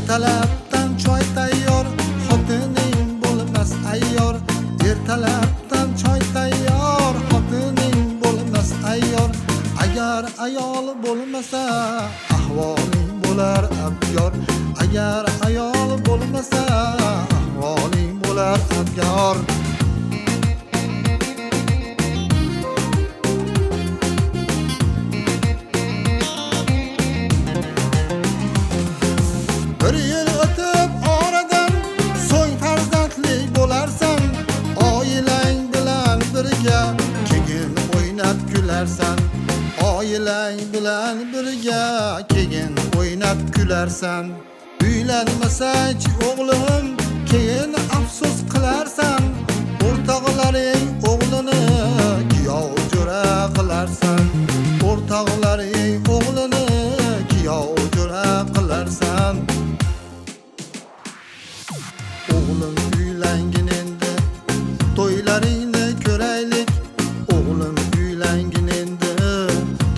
Ertalabdan choy tayyor, xotining bo'lmas ayyor. Ertalabdan choy tayyor, xotining bo'lmas ayyor. Agar ayol bo'lmasa, ahvoling bo'lar abgor. Agar ayol bo'lmasa, ahvoling bo'lar abgor. Bir yil o'tib oradan so'ng farzandli bo'larsan. Oilang bilan birga keyin o'ynab kularsan. Oilang bilan birga keyin o'ynab kularsan. Uylanmasach o'g'lim, keyin afsus qilarsan. O'rtoqlaring o'g'lini kuyov jo'ra qilarsan. O'rtoqlaring o'g'lini kuyov jo'ra qilarsan. O'g'lim uylangin endi, to'ylaringni ko'raylik. O'g'lim uylangin endi,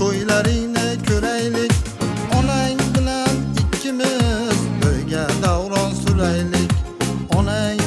to'ylaringni ko'raylik. Onang bilan ikkimiz birga davron suraylik. Onang